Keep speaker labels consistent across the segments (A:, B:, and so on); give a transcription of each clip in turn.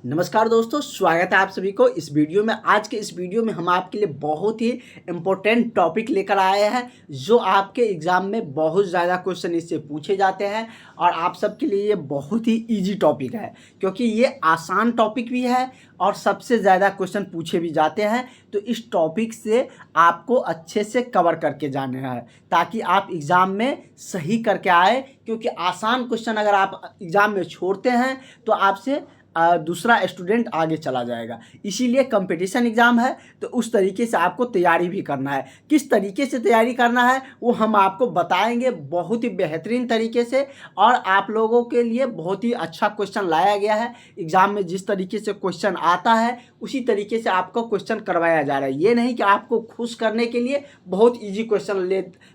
A: नमस्कार दोस्तों, स्वागत है आप सभी को इस वीडियो में। आज के इस वीडियो में हम आपके लिए बहुत ही इम्पोर्टेंट टॉपिक लेकर आए हैं जो आपके एग्ज़ाम में बहुत ज़्यादा क्वेश्चन इससे पूछे जाते हैं और आप सबके लिए ये बहुत ही इजी टॉपिक है क्योंकि ये आसान टॉपिक भी है और सबसे ज़्यादा क्वेश्चन पूछे भी जाते हैं। तो इस टॉपिक से आपको अच्छे से कवर करके जाना है ताकि आप एग्ज़ाम में सही करके आए, क्योंकि आसान क्वेश्चन अगर आप एग्ज़ाम में छोड़ते हैं तो आपसे दूसरा स्टूडेंट आगे चला जाएगा। इसीलिए कंपटीशन एग्ज़ाम है तो उस तरीके से आपको तैयारी भी करना है। किस तरीके से तैयारी करना है वो हम आपको बताएंगे बहुत ही बेहतरीन तरीके से, और आप लोगों के लिए बहुत ही अच्छा क्वेश्चन लाया गया है। एग्ज़ाम में जिस तरीके से क्वेश्चन आता है उसी तरीके से आपको क्वेश्चन करवाया जा रहा है। ये नहीं कि आपको खुश करने के लिए बहुत ईजी क्वेश्चन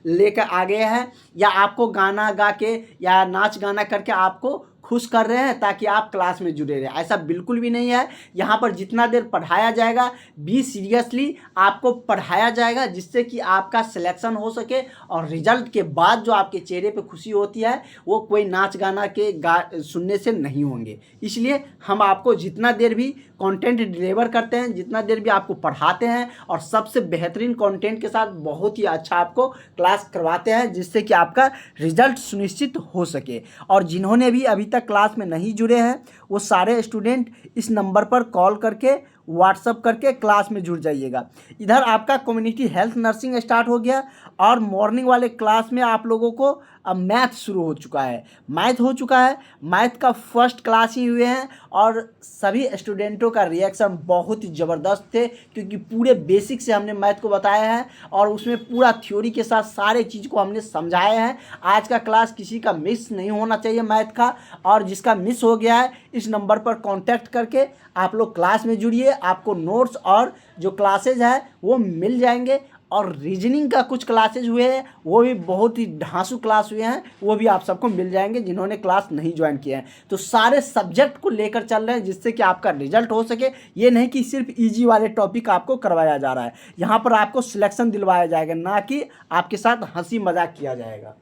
A: लेकर आ गए हैं या आपको गाना गा के या नाच गाना करके आपको खुश कर रहे हैं ताकि आप क्लास में जुड़े रहें। ऐसा बिल्कुल भी नहीं है। यहाँ पर जितना देर पढ़ाया जाएगा बी सीरियसली आपको पढ़ाया जाएगा जिससे कि आपका सिलेक्शन हो सके, और रिजल्ट के बाद जो आपके चेहरे पे खुशी होती है वो कोई नाच गाना के सुनने से नहीं होंगे। इसलिए हम आपको जितना देर भी कंटेंट डिलीवर करते हैं, जितना देर भी आपको पढ़ाते हैं और सबसे बेहतरीन कंटेंट के साथ बहुत ही अच्छा आपको क्लास करवाते हैं जिससे कि आपका रिजल्ट सुनिश्चित हो सके। और जिन्होंने भी अभी तक क्लास में नहीं जुड़े हैं वो सारे स्टूडेंट इस नंबर पर कॉल करके व्हाट्सअप करके क्लास में जुड़ जाइएगा। इधर आपका कम्युनिटी हेल्थ नर्सिंग स्टार्ट हो गया और मॉर्निंग वाले क्लास में आप लोगों को अब मैथ शुरू हो चुका है, मैथ हो चुका है। मैथ का फर्स्ट क्लास ही हुए हैं और सभी स्टूडेंटों का रिएक्शन बहुत ही ज़बरदस्त थे क्योंकि पूरे बेसिक से हमने मैथ को बताया है और उसमें पूरा थ्योरी के साथ सारे चीज़ को हमने समझाया है। आज का क्लास किसी का मिस नहीं होना चाहिए मैथ का, और जिसका मिस हो गया है इस नंबर पर कांटेक्ट करके आप लोग क्लास में जुड़िए। आपको नोट्स और जो क्लासेज है वो मिल जाएंगे, और रीजनिंग का कुछ क्लासेज हुए हैं वो भी बहुत ही ढांसू क्लास हुए हैं, वो भी आप सबको मिल जाएंगे जिन्होंने क्लास नहीं ज्वाइन किया है। तो सारे सब्जेक्ट को लेकर चल रहे हैं जिससे कि आपका रिजल्ट हो सके। ये नहीं कि सिर्फ इजी वाले टॉपिक आपको करवाया जा रहा है, यहाँ पर आपको सिलेक्शन दिलवाया जाएगा, ना कि आपके साथ हंसी मजाक किया जाएगा।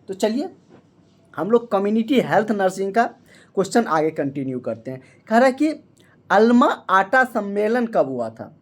A: तो चलिए हम लोग कम्युनिटी हेल्थ नर्सिंग का क्वेश्चन आगे कंटिन्यू करते हैं। कह रहा है कि अल्मा आटा सम्मेलन कब हुआ था,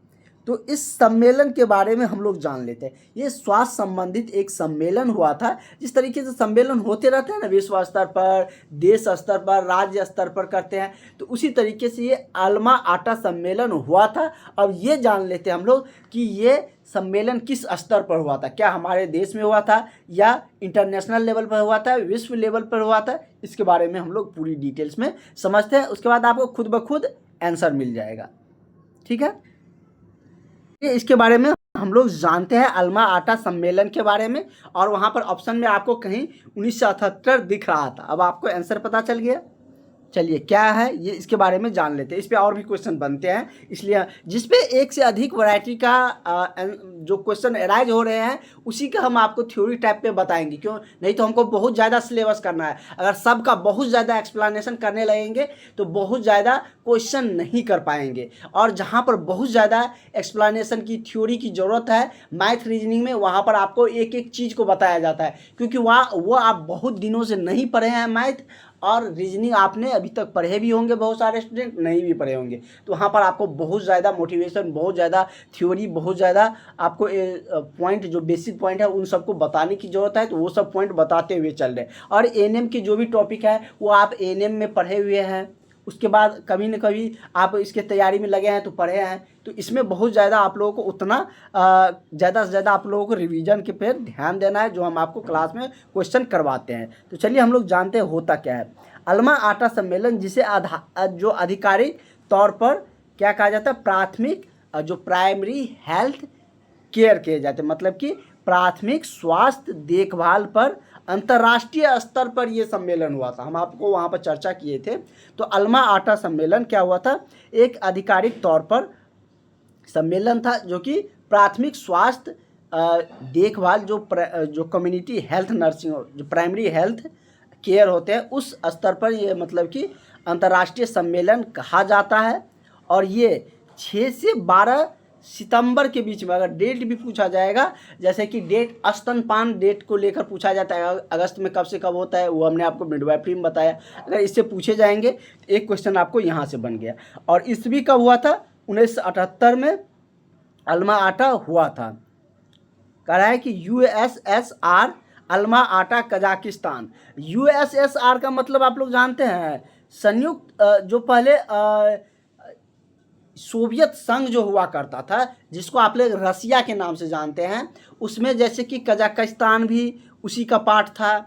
A: तो इस सम्मेलन के बारे में हम लोग जान लेते हैं। ये स्वास्थ्य संबंधित एक सम्मेलन हुआ था। जिस तरीके से सम्मेलन होते रहते हैं ना, विश्व स्तर पर, देश स्तर पर, राज्य स्तर पर करते हैं, तो उसी तरीके से ये अल्मा आटा सम्मेलन हुआ था। अब ये जान लेते हैं हम लोग कि ये सम्मेलन किस स्तर पर हुआ था, क्या हमारे देश में हुआ था या इंटरनेशनल लेवल पर हुआ था, विश्व लेवल पर हुआ था। इसके बारे में हम लोग पूरी डिटेल्स में समझते हैं, उसके बाद आपको खुद ब खुद आंसर मिल जाएगा। ठीक है, ये इसके बारे में हम लोग जानते हैं अल्मा आटा सम्मेलन के बारे में, और वहाँ पर ऑप्शन में आपको कहीं 1978 दिख रहा था। अब आपको आंसर पता चल गया। चलिए क्या है ये इसके बारे में जान लेते हैं। इस पे और भी क्वेश्चन बनते हैं, इसलिए जिस पे एक से अधिक वैरायटी का जो क्वेश्चन अराइज हो रहे हैं उसी का हम आपको थ्योरी टाइप पे बताएंगे। क्यों नहीं, तो हमको बहुत ज़्यादा सिलेबस करना है। अगर सबका बहुत ज़्यादा एक्सप्लेनेशन करने लगेंगे तो बहुत ज़्यादा क्वेश्चन नहीं कर पाएंगे, और जहाँ पर बहुत ज़्यादा एक्सप्लेनेशन की थ्योरी की ज़रूरत है मैथ रीजनिंग में, वहाँ पर आपको एक एक चीज़ को बताया जाता है क्योंकि वहाँ वो आप बहुत दिनों से नहीं पढ़े हैं मैथ, और रीजनिंग आपने अभी तक पढ़े भी होंगे, बहुत सारे स्टूडेंट नहीं भी पढ़े होंगे। तो वहाँ पर आपको बहुत ज़्यादा मोटिवेशन, बहुत ज़्यादा थ्योरी, बहुत ज़्यादा आपको पॉइंट जो बेसिक पॉइंट है उन सबको बताने की ज़रूरत है। तो वो सब पॉइंट बताते हुए चल रहे हैं। और एएनएम के जो भी टॉपिक है वो आप एएनएम में पढ़े हुए हैं, उसके बाद कभी न कभी आप इसके तैयारी में लगे हैं तो पढ़े हैं। तो इसमें बहुत ज़्यादा आप लोगों को उतना ज़्यादा से ज़्यादा आप लोगों को रिवीजन के पे ध्यान देना है जो हम आपको क्लास में क्वेश्चन करवाते हैं। तो चलिए हम लोग जानते हैं होता क्या है। अल्मा आटा सम्मेलन, जिसे जो आधिकारिक तौर पर क्या कहा जाता है, प्राथमिक जो प्राइमरी हेल्थ केयर किए जाते हैं, मतलब कि प्राथमिक स्वास्थ्य देखभाल पर अंतर्राष्ट्रीय स्तर पर यह सम्मेलन हुआ था। हम आपको वहाँ पर चर्चा किए थे। तो अल्मा आटा सम्मेलन क्या हुआ था, एक आधिकारिक तौर पर सम्मेलन था जो कि प्राथमिक स्वास्थ्य देखभाल जो कम्युनिटी हेल्थ नर्सिंग, जो प्राइमरी हेल्थ केयर होते हैं उस स्तर पर ये मतलब कि अंतर्राष्ट्रीय सम्मेलन कहा जाता है। और ये 6 से 12 सितंबर के बीच में। अगर डेट भी पूछा जाएगा, जैसे कि डेट स्तनपान डेट को लेकर पूछा जाता है, अगस्त में कब से कब होता है, वो हमने आपको मिडवाइफरी में बताया। अगर इससे पूछे जाएंगे तो एक क्वेश्चन आपको यहाँ से बन गया। और ईस्वी कब हुआ था? 1978 में अल्मा आटा हुआ था। कह रहा है कि USSR अल्मा आटा कजाकिस्तान। USSR का मतलब आप लोग जानते हैं, संयुक्त जो पहले सोवियत संघ जो हुआ करता था, जिसको आप लोग रसिया के नाम से जानते हैं, उसमें जैसे कि कजाकिस्तान भी उसी का पार्ट था।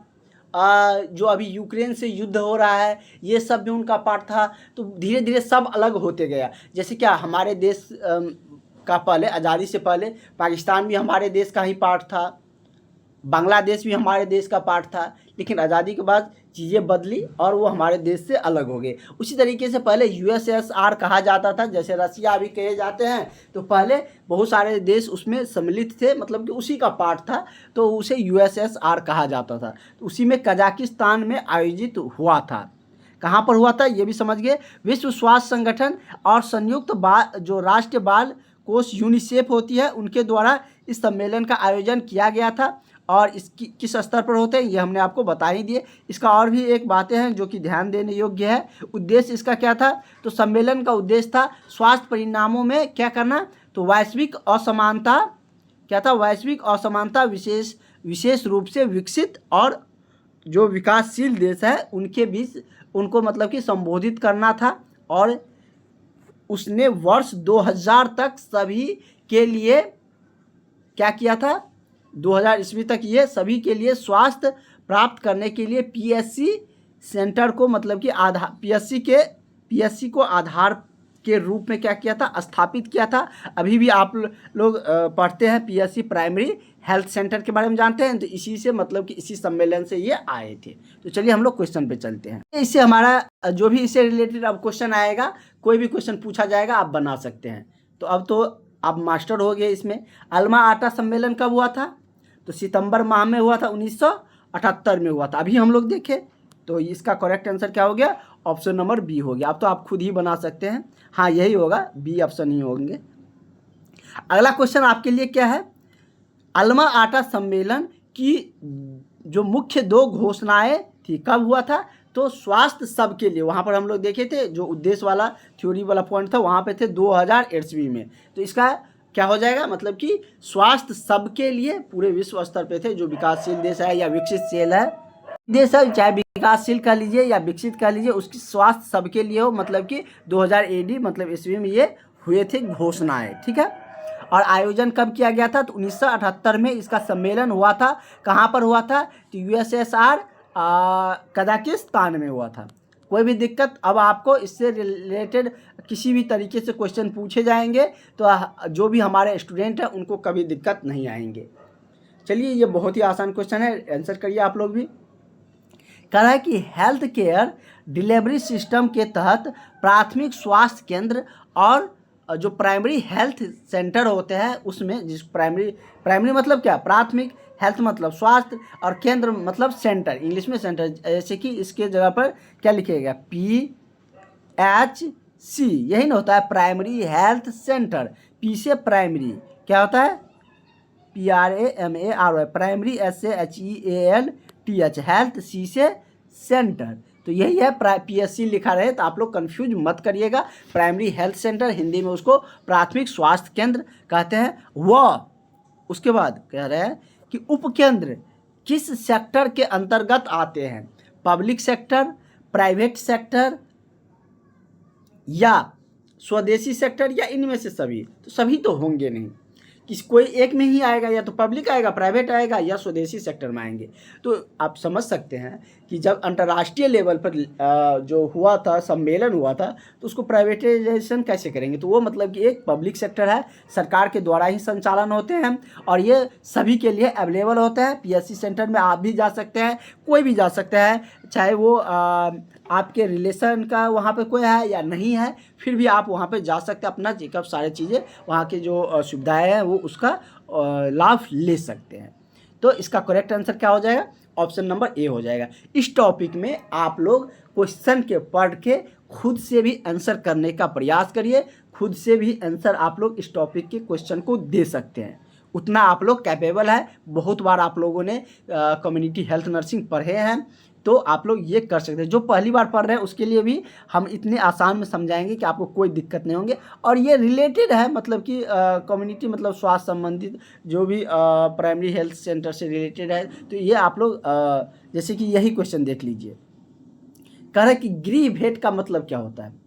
A: जो अभी यूक्रेन से युद्ध हो रहा है, ये सब भी उनका पार्ट था। तो धीरे धीरे सब अलग होते गया। जैसे क्या हमारे देश का पहले, आज़ादी से पहले पाकिस्तान भी हमारे देश का ही पार्ट था, बांग्लादेश भी हमारे देश का पार्ट था, लेकिन आज़ादी के बाद चीज़ें बदली और वो हमारे देश से अलग हो गए। उसी तरीके से पहले USSR कहा जाता था, जैसे रसिया भी कहे जाते हैं। तो पहले बहुत सारे देश उसमें सम्मिलित थे, मतलब कि उसी का पार्ट था, तो उसे USSR कहा जाता था। तो उसी में कजाकिस्तान में आयोजित हुआ था। कहाँ पर हुआ था ये भी समझ गए। विश्व स्वास्थ्य संगठन और संयुक्त जो राष्ट्रीय बाल कोष यूनिसेफ होती है, उनके द्वारा इस सम्मेलन का आयोजन किया गया था। और इसकी किस स्तर पर होते हैं ये हमने आपको बता ही दिए। इसका और भी एक बातें हैं जो कि ध्यान देने योग्य है। उद्देश्य इसका क्या था? तो सम्मेलन का उद्देश्य था स्वास्थ्य परिणामों में क्या करना? तो वैश्विक असमानता, क्या था? वैश्विक असमानता विशेष रूप से विकसित और जो विकासशील देश है उनके बीच, उनको मतलब कि संबोधित करना था। और उसने वर्ष 2000 तक सभी के लिए क्या किया था? 2000 ईस्वी तक ये सभी के लिए स्वास्थ्य प्राप्त करने के लिए PSC सेंटर को, मतलब कि आधार PSC को आधार के रूप में क्या किया था? स्थापित किया था। अभी भी आप लोग पढ़ते हैं PSC प्राइमरी हेल्थ सेंटर के बारे में जानते हैं। तो इसी से, मतलब कि इसी सम्मेलन से ये आए थे। तो चलिए हम लोग क्वेश्चन पे चलते हैं। इससे हमारा जो भी इससे रिलेटेड अब क्वेश्चन आएगा, कोई भी क्वेश्चन पूछा जाएगा आप बना सकते हैं। तो अब तो आप मास्टर हो गए इसमें। अल्मा आटा सम्मेलन कब हुआ था? तो सितंबर माह में हुआ था, 1978 में हुआ था। अभी हम लोग देखें तो इसका करेक्ट आंसर क्या हो गया? ऑप्शन नंबर बी हो गया। अब तो आप खुद ही बना सकते हैं। हाँ, यही होगा, बी ऑप्शन ही होंगे। अगला क्वेश्चन आपके लिए क्या है? अल्मा आटा सम्मेलन की जो मुख्य 2 घोषणाएं थी, कब हुआ था? तो स्वास्थ्य सबके लिए, वहाँ पर हम लोग देखे थे जो उद्देश्य वाला थ्योरी वाला पॉइंट था, वहाँ पे थे 2000 ईस्वी में। तो इसका क्या हो जाएगा? मतलब कि स्वास्थ्य सबके लिए पूरे विश्व स्तर पे थे। जो विकासशील देश है या विकसितशील है देश है, चाहे विकासशील कह लीजिए या विकसित कह लीजिए, उसकी स्वास्थ्य सबके लिए हो, मतलब कि 2000 AD मतलब ईस्वी में ये हुए थे घोषणाएं। ठीक है। और आयोजन कब किया गया था? तो 1978 में इसका सम्मेलन हुआ था। कहाँ पर हुआ था? तो USSR कजाकिस्तान में हुआ था। कोई भी दिक्कत, अब आपको इससे रिलेटेड किसी भी तरीके से क्वेश्चन पूछे जाएंगे तो जो भी हमारे स्टूडेंट हैं उनको कभी दिक्कत नहीं आएंगे। चलिए, ये बहुत ही आसान क्वेश्चन है, आंसर करिए आप लोग भी। कह रहा है कि हेल्थ केयर डिलीवरी सिस्टम के तहत प्राथमिक स्वास्थ्य केंद्र और जो प्राइमरी हेल्थ सेंटर होते हैं उसमें, जिस प्राइमरी मतलब क्या? प्राथमिक, हेल्थ मतलब स्वास्थ्य, और केंद्र मतलब सेंटर, इंग्लिश में सेंटर। जैसे कि इसके जगह पर क्या लिखेगा? PHC, यही ना होता है प्राइमरी हेल्थ सेंटर। P से प्राइमरी क्या होता है? PRAMARY, प्राइमरी, S से HEALTH, हेल्थ, C से सेंटर। तो यही है, PSC लिखा रहे तो आप लोग कंफ्यूज मत करिएगा। प्राइमरी हेल्थ सेंटर, हिंदी में उसको प्राथमिक स्वास्थ्य केंद्र कहते हैं। वह उसके बाद कह रहे हैं कि उपकेंद्र किस सेक्टर के अंतर्गत आते हैं? पब्लिक सेक्टर, प्राइवेट सेक्टर या स्वदेशी सेक्टर, या इनमें से सभी? तो सभी तो होंगे नहीं, कोई एक में ही आएगा, या तो पब्लिक आएगा, प्राइवेट आएगा, या स्वदेशी सेक्टर में आएंगे। तो आप समझ सकते हैं कि जब अंतर्राष्ट्रीय लेवल पर जो हुआ था, सम्मेलन हुआ था, तो उसको प्राइवेटाइजेशन कैसे करेंगे? तो वो मतलब कि एक पब्लिक सेक्टर है, सरकार के द्वारा ही संचालन होते हैं और ये सभी के लिए अवेलेबल होता है। PSC सेंटर में आप भी जा सकते हैं, कोई भी जा सकता है, चाहे वो आपके रिलेशन का वहाँ पे कोई है या नहीं है, फिर भी आप वहाँ पे जा सकते हैं। अपना चेकअप, सारी चीज़ें, वहाँ की जो सुविधाएं हैं वो उसका लाभ ले सकते हैं। तो इसका करेक्ट आंसर क्या हो जाएगा? ऑप्शन नंबर ए हो जाएगा। इस टॉपिक में आप लोग क्वेश्चन के पढ़ के खुद से भी आंसर करने का प्रयास करिए। खुद से भी आंसर आप लोग इस टॉपिक के क्वेश्चन को दे सकते हैं, उतना आप लोग कैपेबल है। बहुत बार आप लोगों ने कम्युनिटी हेल्थ नर्सिंग पढ़े हैं, तो आप लोग ये कर सकते हैं। जो पहली बार पढ़ रहे हैं उसके लिए भी हम इतने आसान में समझाएंगे कि आपको कोई दिक्कत नहीं होंगे। और ये रिलेटेड है, मतलब कि कम्युनिटी मतलब स्वास्थ्य संबंधित जो भी प्राइमरी हेल्थ सेंटर से रिलेटेड है। तो ये आप लोग जैसे कि यही क्वेश्चन देख लीजिए, कह रहे कि गृह भेंट का मतलब क्या होता है।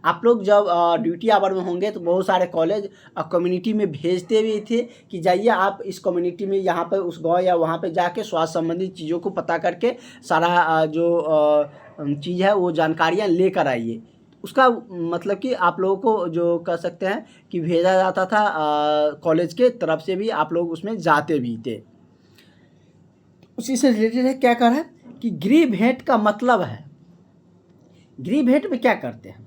A: आप लोग जब ड्यूटी आवर में होंगे तो बहुत सारे कॉलेज कम्युनिटी में भेजते भी थे कि जाइए आप इस कम्युनिटी में, यहाँ पर उस गांव या वहाँ पे जाके स्वास्थ्य संबंधित चीज़ों को पता करके सारा जो चीज़ है वो जानकारियाँ लेकर आइए। उसका मतलब कि आप लोगों को जो कह सकते हैं कि भेजा जाता था कॉलेज के तरफ से भी, आप लोग उसमें जाते भी थे। उसी से रिलेटेड है, क्या कर रहा है कि गृह भेंट का मतलब है, गृह भेंट में क्या करते हैं।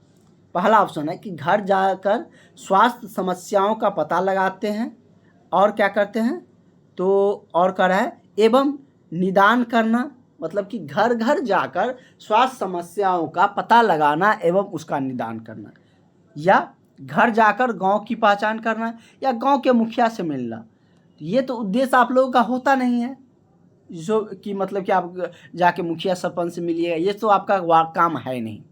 A: पहला ऑप्शन है कि घर जाकर स्वास्थ्य समस्याओं का पता लगाते हैं, और क्या करते हैं तो और कह रहा है एवं निदान करना, मतलब कि घर घर जाकर स्वास्थ्य समस्याओं का पता लगाना एवं उसका निदान करना, या घर जाकर गांव की पहचान करना, या गांव के मुखिया से मिलना। ये तो उद्देश्य आप लोगों का होता नहीं है, जो कि मतलब कि आप जाके मुखिया सरपंच से मिलिएगा, ये तो आपका काम है नहीं।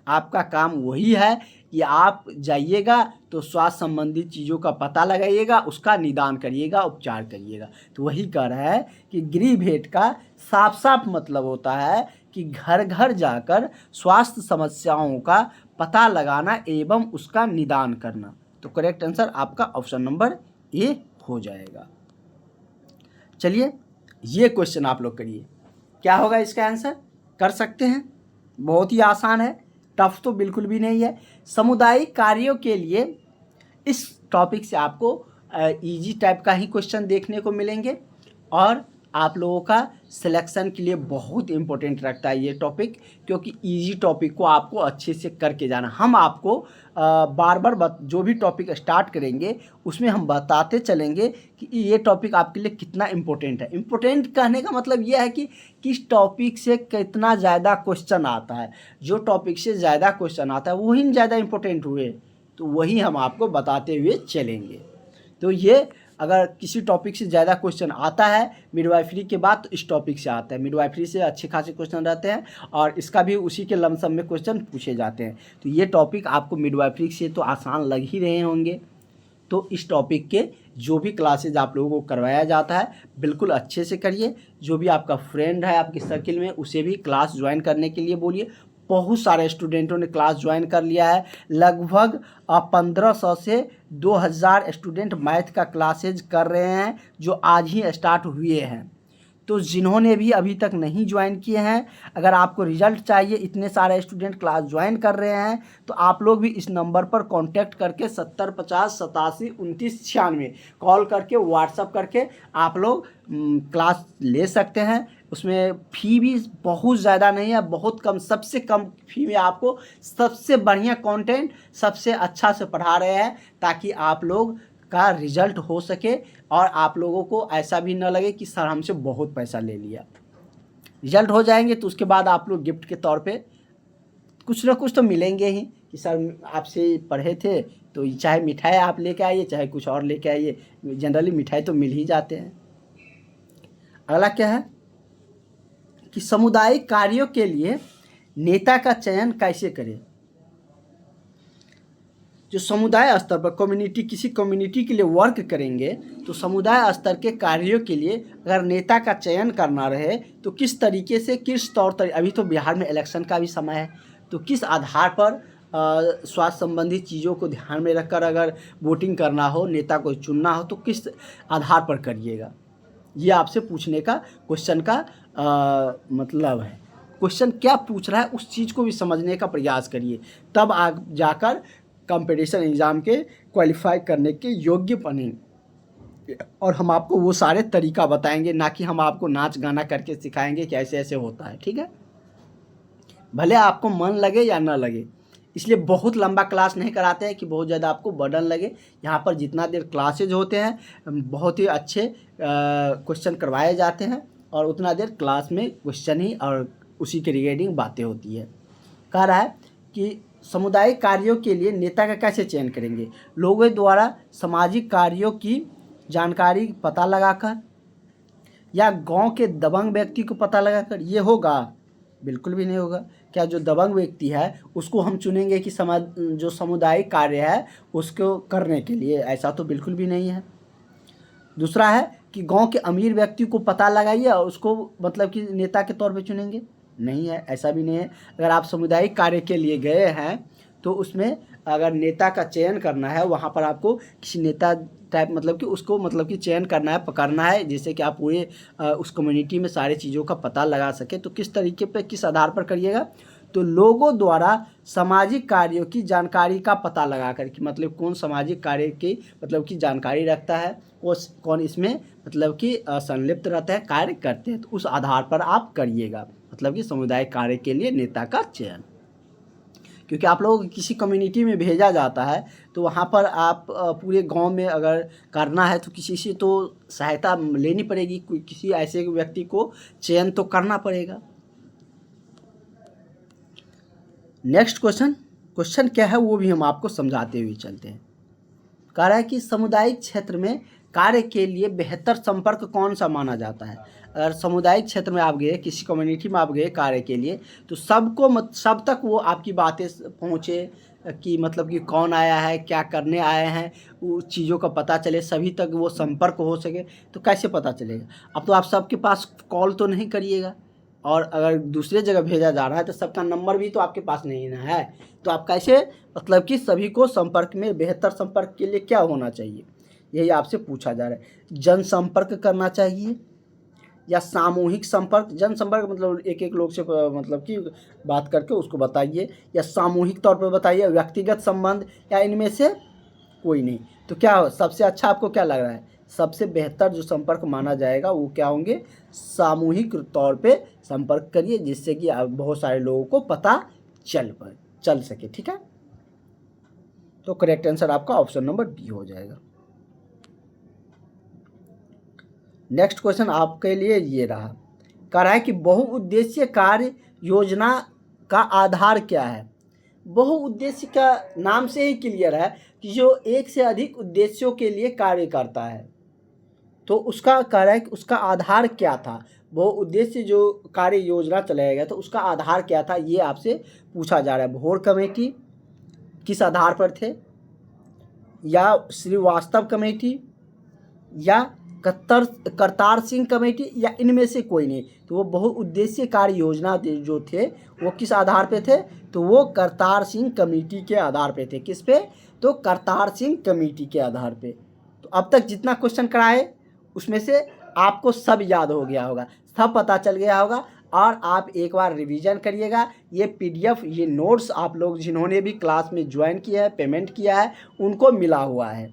A: आपका काम वही है कि आप जाइएगा तो स्वास्थ्य संबंधित चीज़ों का पता लगाइएगा, उसका निदान करिएगा, उपचार करिएगा। तो वही कह रहा है कि गृह भेंट का साफ साफ मतलब होता है कि घर घर जाकर स्वास्थ्य समस्याओं का पता लगाना एवं उसका निदान करना। तो करेक्ट आंसर आपका ऑप्शन नंबर ए हो जाएगा। चलिए ये क्वेश्चन आप लोग करिए, क्या होगा इसका आंसर, कर सकते हैं, बहुत ही आसान है, टफ तो बिल्कुल भी नहीं है। सामुदायिक कार्यों के लिए इस टॉपिक से आपको इजी टाइप का ही क्वेश्चन देखने को मिलेंगे, और आप लोगों का सिलेक्शन के लिए बहुत इंपॉर्टेंट रखता है ये टॉपिक, क्योंकि इजी टॉपिक को आपको अच्छे से करके जाना। हम आपको बार बार जो भी टॉपिक स्टार्ट करेंगे उसमें हम बताते चलेंगे कि ये टॉपिक आपके लिए कितना इम्पोर्टेंट है। इम्पोर्टेंट कहने का मतलब ये है कि किस टॉपिक से कितना ज़्यादा क्वेश्चन आता है। जो टॉपिक से ज़्यादा क्वेश्चन आता है वही ज़्यादा इम्पोर्टेंट हुए, तो वही हम आपको बताते हुए चलेंगे। तो ये अगर किसी टॉपिक से ज़्यादा क्वेश्चन आता है मिडवाइफरी के बाद, तो इस टॉपिक से आता है। मिडवाइफरी से अच्छे खासे क्वेश्चन रहते हैं, और इसका भी उसी के लमसम में क्वेश्चन पूछे जाते हैं। तो ये टॉपिक आपको मिडवाइफरी से तो आसान लग ही रहे होंगे। तो इस टॉपिक के जो भी क्लासेज आप लोगों को करवाया जाता है बिल्कुल अच्छे से करिए। जो भी आपका फ्रेंड है आपके सर्किल में उसे भी क्लास ज्वाइन करने के लिए बोलिए। बहुत सारे स्टूडेंटों ने क्लास ज्वाइन कर लिया है, लगभग 1500 से 2000 स्टूडेंट मैथ का क्लासेज कर रहे हैं जो आज ही स्टार्ट हुए हैं। तो जिन्होंने भी अभी तक नहीं ज्वाइन किए हैं, अगर आपको रिजल्ट चाहिए, इतने सारे स्टूडेंट क्लास ज्वाइन कर रहे हैं, तो आप लोग भी इस नंबर पर कांटेक्ट करके 70 50 87 29 96 कॉल करके व्हाट्सअप करके आप लोग क्लास ले सकते हैं। उसमें फ़ी भी बहुत ज़्यादा नहीं है, बहुत कम, सबसे कम फ़ी में आपको सबसे बढ़िया कंटेंट सबसे अच्छा से पढ़ा रहे हैं, ताकि आप लोग का रिजल्ट हो सके और आप लोगों को ऐसा भी न लगे कि सर हमसे बहुत पैसा ले लिया। रिजल्ट हो जाएंगे तो उसके बाद आप लोग गिफ्ट के तौर पे कुछ ना कुछ तो मिलेंगे ही, कि सर आपसे पढ़े थे, तो चाहे मिठाई आप लेके आइए चाहे कुछ और लेके आइए, जनरली मिठाई तो मिल ही जाते हैं। अगला क्या है कि सामुदायिक कार्यों के लिए नेता का चयन कैसे करें। जो समुदाय स्तर पर किसी कम्युनिटी के लिए वर्क करेंगे, तो समुदाय स्तर के कार्यों के लिए अगर नेता का चयन करना रहे तो किस तरीके से, किस तौर तरीके, अभी तो बिहार में इलेक्शन का भी समय है, तो किस आधार पर स्वास्थ्य संबंधी चीज़ों को ध्यान में रखकर अगर वोटिंग करना हो, नेता को चुनना हो, तो किस आधार पर करिएगा। ये आपसे पूछने का क्वेश्चन का मतलब है। क्वेश्चन क्या पूछ रहा है उस चीज़ को भी समझने का प्रयास करिए, तब आप जाकर कंपटीशन एग्ज़ाम के क्वालिफाई करने के योग्य बनेंगे। और हम आपको वो सारे तरीका बताएंगे, ना कि हम आपको नाच गाना करके सिखाएंगे कि ऐसे ऐसे होता है, ठीक है। भले आपको मन लगे या ना लगे, इसलिए बहुत लंबा क्लास नहीं कराते हैं कि बहुत ज़्यादा आपको बर्डन लगे। यहाँ पर जितना देर क्लासेज होते हैं बहुत ही अच्छे क्वेश्चन करवाए जाते हैं, और उतना देर क्लास में क्वेश्चन ही और उसी के रिगार्डिंग बातें होती है। कह रहा है कि सामुदायिक कार्यों के लिए नेता का कैसे चयन करेंगे? लोगों द्वारा सामाजिक कार्यों की जानकारी पता लगाकर या गांव के दबंग व्यक्ति को पता लगाकर ये होगा? बिल्कुल भी नहीं होगा। क्या जो दबंग व्यक्ति है उसको हम चुनेंगे कि समाज जो सामुदायिक कार्य है उसको करने के लिए? ऐसा तो बिल्कुल भी नहीं है। दूसरा है कि गांव के अमीर व्यक्ति को पता लगाइए और उसको मतलब कि नेता के तौर पे चुनेंगे? नहीं है, ऐसा भी नहीं है। अगर आप सामुदायिक कार्य के लिए गए हैं तो उसमें अगर नेता का चयन करना है, वहाँ पर आपको किसी नेता टाइप मतलब कि उसको मतलब कि चयन करना है, पकड़ना है, जिससे कि आप पूरे उस कम्युनिटी में सारी चीज़ों का पता लगा सके। तो किस तरीके पे, किस आधार पर करिएगा? तो लोगों द्वारा सामाजिक कार्यों की जानकारी का पता लगा कर कि मतलब कौन सामाजिक कार्य की मतलब कि जानकारी रखता है, कौन इसमें मतलब कि संलिप्त रहता है, कार्य करते हैं, तो उस आधार पर आप करिएगा मतलब कि सामुदायिक कार्य के लिए नेता का चयन। क्योंकि आप लोग किसी कम्युनिटी में भेजा जाता है तो वहाँ पर आप पूरे गांव में अगर करना है तो किसी से तो सहायता लेनी पड़ेगी, किसी ऐसे व्यक्ति को चयन तो करना पड़ेगा। नेक्स्ट क्वेश्चन क्या है वो भी हम आपको समझाते हुए चलते हैं। कह रहा है कि सामुदायिक क्षेत्र में कार्य के लिए बेहतर संपर्क कौन सा माना जाता है? अगर सामुदायिक क्षेत्र में आप गए, किसी कम्युनिटी में आप गए कार्य के लिए, तो सब तक वो आपकी बातें पहुँचे कि मतलब कि कौन आया है, क्या करने आए हैं, उस चीज़ों का पता चले, सभी तक वो संपर्क हो सके। तो कैसे पता चलेगा? अब तो आप सबके पास कॉल तो नहीं करिएगा, और अगर दूसरे जगह भेजा जा रहा है तो सबका नंबर भी तो आपके पास नहीं ना है। तो आप कैसे मतलब कि सभी को संपर्क में, बेहतर संपर्क के लिए क्या होना चाहिए, यही आपसे पूछा जा रहा है। जनसंपर्क करना चाहिए या सामूहिक संपर्क? जनसंपर्क मतलब एक एक लोग से मतलब कि बात करके उसको बताइए, या सामूहिक तौर पर बताइए, व्यक्तिगत संबंध, या इनमें से कोई नहीं? तो क्या सबसे अच्छा आपको क्या लग रहा है? सबसे बेहतर जो संपर्क माना जाएगा वो क्या होंगे? सामूहिक तौर पे संपर्क करिए, जिससे कि बहुत सारे लोगों को पता चल सके। ठीक है, तो करेक्ट आंसर आपका ऑप्शन नंबर डी हो जाएगा। नेक्स्ट क्वेश्चन आपके लिए ये रहा, कह रहा है कि बहुउद्देशीय कार्य योजना का आधार क्या है? बहुउद्देश्य का नाम से ही क्लियर है कि जो एक से अधिक उद्देश्यों के लिए कार्य करता है। तो उसका कह रहा है कि उसका आधार क्या था? बहुउद्देश्य जो कार्य योजना चलाया गया तो उसका आधार क्या था, ये आपसे पूछा जा रहा है। भोर कमेटी किस आधार पर थे, या श्रीवास्तव कमेटी, या करतार सिंह कमेटी, या इनमें से कोई नहीं? तो वो बहुउद्देशीय कार्य योजना जो थे वो किस आधार पे थे? तो वो करतार सिंह कमेटी के आधार पे थे। किस पे? तो करतार सिंह कमेटी के आधार पे। तो अब तक जितना क्वेश्चन कराए उसमें से आपको सब याद हो गया होगा, सब पता चल गया होगा, और आप एक बार रिवीजन करिएगा। ये पीडीएफ, ये नोट्स आप लोग जिन्होंने भी क्लास में ज्वाइन किया है, पेमेंट किया है, उनको मिला हुआ है,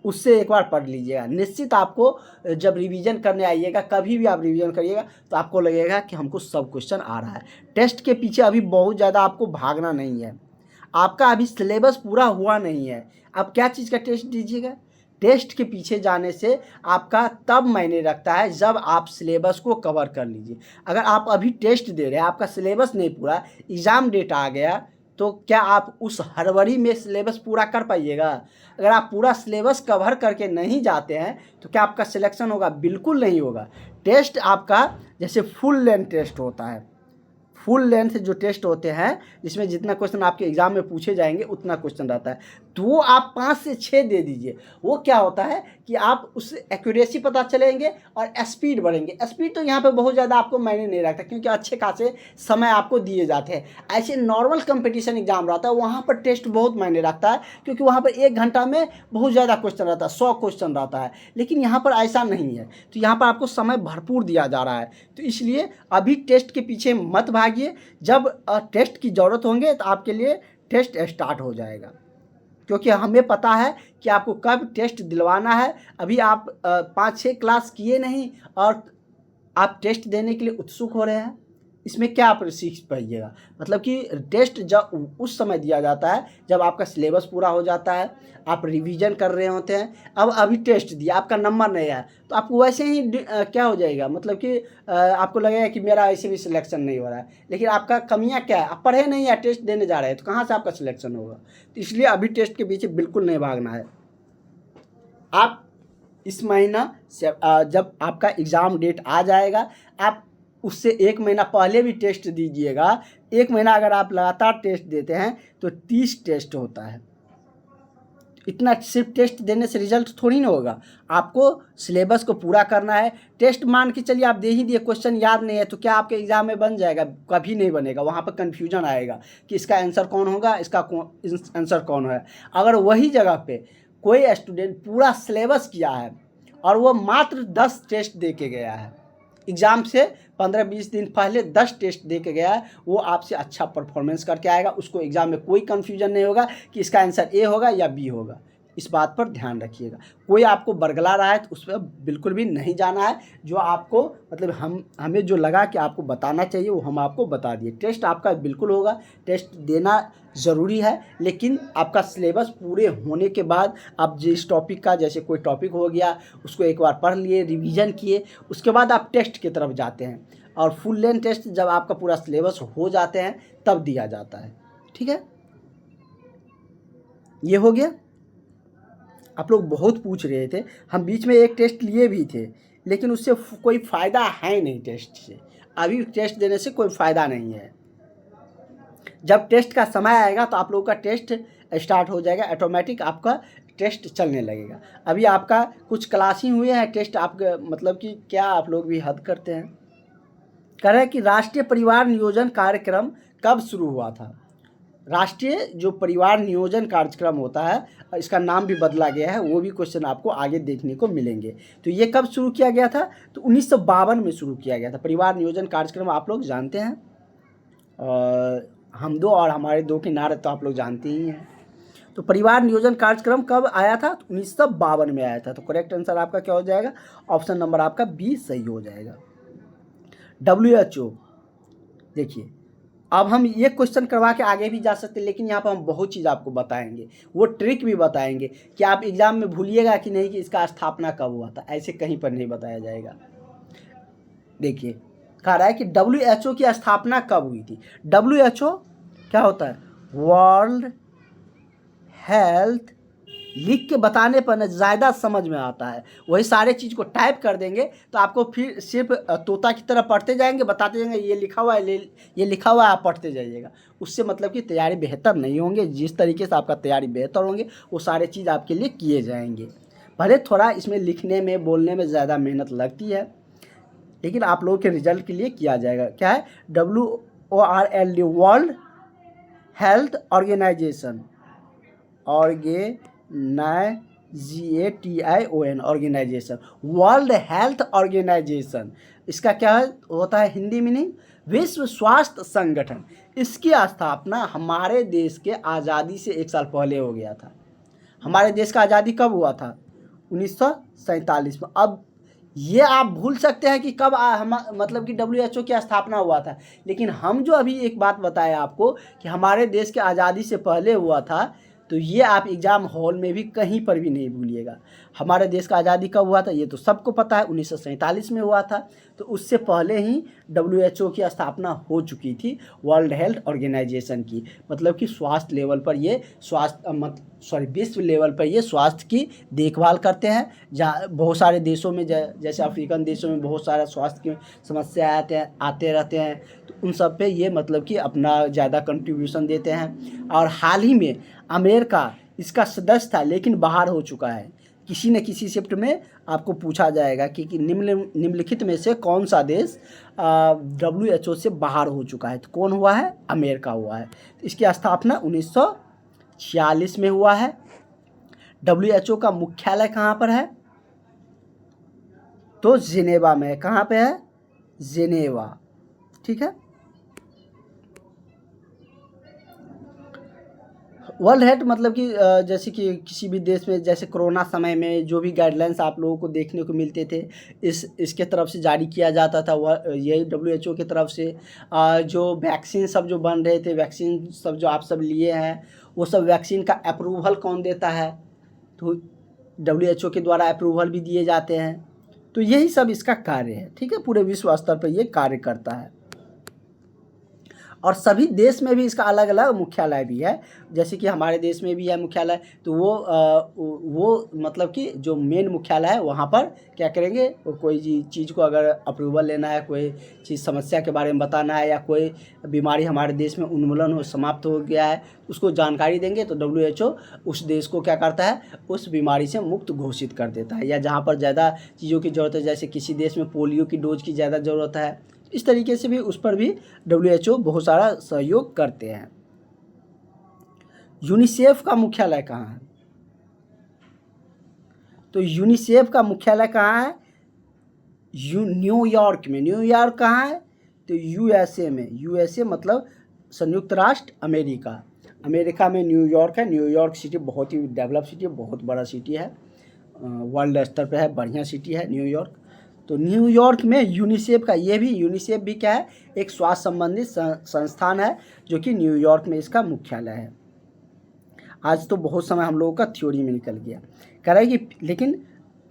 A: उससे एक बार पढ़ लीजिएगा। निश्चित आपको जब रिवीजन करने आइएगा, कभी भी आप रिवीजन करिएगा तो आपको लगेगा कि हमको सब क्वेश्चन आ रहा है। टेस्ट के पीछे अभी बहुत ज़्यादा आपको भागना नहीं है, आपका अभी सिलेबस पूरा हुआ नहीं है। अब क्या चीज़ का टेस्ट दीजिएगा? टेस्ट के पीछे जाने से आपका तब मायने रखता है जब आप सिलेबस को कवर कर लीजिए। अगर आप अभी टेस्ट दे रहे हैं, आपका सिलेबस नहीं पूरा, एग्ज़ाम डेट आ गया, तो क्या आप उस हड़बड़ी में सिलेबस पूरा कर पाइएगा? अगर आप पूरा सिलेबस कवर करके नहीं जाते हैं तो क्या आपका सिलेक्शन होगा? बिल्कुल नहीं होगा। टेस्ट आपका जैसे फुल लेंथ टेस्ट होता है, फुल लेंथ जो टेस्ट होते हैं जिसमें जितना क्वेश्चन आपके एग्जाम में पूछे जाएंगे उतना क्वेश्चन रहता है, तो वो आप 5 से 6 दे दीजिए। वो क्या होता है कि आप उस एक्यूरेसी पता चलेंगे और स्पीड बढ़ेंगे। स्पीड तो यहाँ पे बहुत ज़्यादा आपको मायने नहीं रखता, क्योंकि अच्छे खासे समय आपको दिए जाते हैं। ऐसे नॉर्मल कंपटीशन एग्जाम रहता है, वहाँ पर टेस्ट बहुत मायने रखता है, क्योंकि वहाँ पर 1 घंटा में बहुत ज़्यादा क्वेश्चन रहता है, 100 क्वेश्चन रहता है। लेकिन यहाँ पर ऐसा नहीं है, तो यहाँ पर आपको समय भरपूर दिया जा रहा है। तो इसलिए अभी टेस्ट के पीछे मत भागिए, जब टेस्ट की ज़रूरत होंगे तो आपके लिए टेस्ट स्टार्ट हो जाएगा, क्योंकि हमें पता है कि आपको कब टेस्ट दिलवाना है। अभी आप 5-6 क्लास किए नहीं और आप टेस्ट देने के लिए उत्सुक हो रहे हैं, इसमें क्या आप सीख पाइएगा, मतलब कि टेस्ट जब उस समय दिया जाता है जब आपका सिलेबस पूरा हो जाता है, आप रिवीजन कर रहे होते हैं। अब अभी टेस्ट दिया, आपका नंबर नहीं आया, तो आपको वैसे ही क्या हो जाएगा, मतलब कि आपको लगेगा कि मेरा ऐसे भी सिलेक्शन नहीं हो रहा है। लेकिन आपका कमियां क्या है, आप पढ़े नहीं या टेस्ट देने जा रहे हैं, तो कहाँ से आपका सिलेक्शन होगा। तो इसलिए अभी टेस्ट के पीछे बिल्कुल नहीं भागना है। आप इस महीना से जब आपका एग्ज़ाम डेट आ जाएगा, आप उससे 1 महीना पहले भी टेस्ट दीजिएगा। 1 महीना अगर आप लगातार टेस्ट देते हैं तो 30 टेस्ट होता है। इतना सिर्फ टेस्ट देने से रिजल्ट थोड़ी ना होगा, आपको सिलेबस को पूरा करना है। टेस्ट मान के चलिए आप दे ही दिए, क्वेश्चन याद नहीं है, तो क्या आपके एग्ज़ाम में बन जाएगा? कभी नहीं बनेगा। वहाँ पर कन्फ्यूजन आएगा कि इसका आंसर कौन होगा, इसका आंसर कौन है। अगर वही जगह पे कोई स्टूडेंट पूरा सिलेबस किया है और वो मात्र 10 टेस्ट दे के गया है, एग्ज़ाम से 15-20 दिन पहले 10 टेस्ट दे के गया है, वो आपसे अच्छा परफॉर्मेंस करके आएगा। उसको एग्ज़ाम में कोई कन्फ्यूजन नहीं होगा कि इसका आंसर ए होगा या बी होगा। इस बात पर ध्यान रखिएगा। कोई आपको बरगला रहा है तो उस पर बिल्कुल भी नहीं जाना है। जो आपको मतलब हमें जो लगा कि आपको बताना चाहिए वो हम आपको बता दिए। टेस्ट आपका बिल्कुल होगा, टेस्ट देना ज़रूरी है, लेकिन आपका सिलेबस पूरे होने के बाद आप जिस टॉपिक का, जैसे कोई टॉपिक हो गया, उसको एक बार पढ़ लिए, रिवीजन किए, उसके बाद आप टेस्ट की तरफ जाते हैं। और फुल लेंथ टेस्ट जब आपका पूरा सिलेबस हो जाते हैं तब दिया जाता है। ठीक है, ये हो गया। आप लोग बहुत पूछ रहे थे, हम बीच में एक टेस्ट लिए भी थे, लेकिन उससे कोई फ़ायदा है नहीं। टेस्ट से अभी टेस्ट देने से कोई फ़ायदा नहीं है। जब टेस्ट का समय आएगा तो आप लोगों का टेस्ट स्टार्ट हो जाएगा, ऑटोमेटिक आपका टेस्ट चलने लगेगा। अभी आपका कुछ क्लास ही हुए हैं, टेस्ट आपका मतलब कि क्या आप लोग भी हद करते हैं। कह रहे हैं कि राष्ट्रीय परिवार नियोजन कार्यक्रम कब शुरू हुआ था। राष्ट्रीय जो परिवार नियोजन कार्यक्रम होता है, इसका नाम भी बदला गया है, वो भी क्वेश्चन आपको आगे देखने को मिलेंगे। तो ये कब शुरू किया गया था, तो 1952 में शुरू किया गया था। परिवार नियोजन कार्यक्रम आप लोग जानते हैं, और हम दो और हमारे दो के नारे तो आप लोग जानते ही हैं। तो परिवार नियोजन कार्यक्रम कब आया था, तो 1952 में आया था। तो करेक्ट आंसर आपका क्या हो जाएगा, ऑप्शन नंबर आपका बी सही हो जाएगा। WHO, देखिए अब हम ये क्वेश्चन करवा के आगे भी जा सकते हैं, लेकिन यहाँ पर हम बहुत चीज़ आपको बताएंगे, वो ट्रिक भी बताएंगे कि आप एग्ज़ाम में भूलिएगा कि नहीं कि इसका स्थापना कब हुआ था, ऐसे कहीं पर नहीं बताया जाएगा। देखिए कह रहा है कि WHO की स्थापना कब हुई थी। WHO क्या होता है, वर्ल्ड हेल्थ। लिख के बताने पर न ज़्यादा समझ में आता है। वही सारे चीज़ को टाइप कर देंगे तो आपको फिर सिर्फ तोता की तरह पढ़ते जाएंगे, बताते जाएंगे ये लिखा हुआ है, ये लिखा हुआ है, आप पढ़ते जाइएगा। उससे मतलब कि तैयारी बेहतर नहीं होंगे। जिस तरीके से आपका तैयारी बेहतर होंगे वो सारे चीज़ आपके लिए किए जाएंगे। भले थोड़ा इसमें लिखने में, बोलने में ज़्यादा मेहनत लगती है, लेकिन आप लोगों के रिजल्ट के लिए किया जाएगा। क्या है, WORLD, world health organisation, organisation, world health organisation. इसका क्या होता है हिंदी मीनिंग, विश्व स्वास्थ्य संगठन। इसकी स्थापना हमारे देश के आज़ादी से 1 साल पहले हो गया था। हमारे देश का आज़ादी कब हुआ था, 1947 में। अब ये आप भूल सकते हैं कि कब मतलब कि WHO की स्थापना हुआ था, लेकिन हम जो अभी एक बात बताए आपको कि हमारे देश के आज़ादी से पहले हुआ था, तो ये आप एग्ज़ाम हॉल में भी कहीं पर भी नहीं भूलिएगा। हमारे देश का आज़ादी कब हुआ था ये तो सबको पता है, 1947 में हुआ था। तो उससे पहले ही WHO की स्थापना हो चुकी थी, वर्ल्ड हेल्थ ऑर्गेनाइजेशन की। मतलब कि स्वास्थ्य लेवल पर ये विश्व लेवल पर ये स्वास्थ्य की देखभाल करते हैं। जहाँ बहुत सारे देशों में जैसे अफ्रीकन देशों में बहुत सारा स्वास्थ्य की समस्या आते रहते हैं, तो उन सब पे ये मतलब कि अपना ज़्यादा कंट्रीब्यूशन देते हैं। और हाल ही में अमेरिका इसका सदस्य था, लेकिन बाहर हो चुका है। किसी न किसी शिफ्ट में आपको पूछा जाएगा कि निम्नलिखित में से कौन सा देश WHO से बाहर हो चुका है, तो कौन हुआ है, अमेरिका हुआ है। तो इसकी स्थापना 1946 में हुआ है। WHO का मुख्यालय कहाँ पर है, तो जिनेवा में। कहाँ पे है, जिनेवा। ठीक है, वर्ल्ड हेल्थ मतलब कि जैसे कि किसी भी देश में जैसे कोरोना समय में जो भी गाइडलाइंस आप लोगों को देखने को मिलते थे, इसके तरफ से जारी किया जाता था, यही WHO की तरफ से। जो वैक्सीन सब जो बन रहे थे, वैक्सीन सब जो आप सब लिए हैं, वो सब वैक्सीन का अप्रूवल कौन देता है? तो WHO के द्वारा अप्रूवल भी दिए जाते हैं। तो यही सब इसका कार्य है, ठीक है। पूरे विश्व स्तर पर ये कार्य करता है और सभी देश में भी इसका अलग अलग मुख्यालय भी है। जैसे कि हमारे देश में भी है मुख्यालय, तो वो मतलब कि जो मेन मुख्यालय है वहाँ पर क्या करेंगे, कोई चीज़ को अगर अप्रूवल लेना है, कोई चीज़ समस्या के बारे में बताना है, या कोई बीमारी हमारे देश में उन्मूलन हो समाप्त हो गया है, उसको जानकारी देंगे तो WHO उस देश को क्या करता है, उस बीमारी से मुक्त घोषित कर देता है। या जहाँ पर ज़्यादा चीज़ों की ज़रूरत है, जैसे किसी देश में पोलियो की डोज की ज़्यादा ज़रूरत है, इस तरीके से भी उस पर भी WHO बहुत सारा सहयोग करते हैं। यूनिसेफ का मुख्यालय कहाँ है? तो यूनिसेफ का मुख्यालय कहाँ है? न्यूयॉर्क में। न्यूयॉर्क कहाँ है? तो USA में। USA मतलब संयुक्त राष्ट्र अमेरिका। अमेरिका में न्यूयॉर्क है। न्यूयॉर्क सिटी बहुत ही डेवलप सिटी है, बहुत बड़ा सिटी है, वर्ल्ड स्तर पे है, बढ़िया सिटी है न्यूयॉर्क। तो न्यूयॉर्क में यूनिसेफ का, ये भी यूनिसेफ भी क्या है, एक स्वास्थ्य संबंधित संस्थान है, जो कि न्यूयॉर्क में इसका मुख्यालय है। आज तो बहुत समय हम लोगों का थ्योरी में निकल गया, कह रहा है कि लेकिन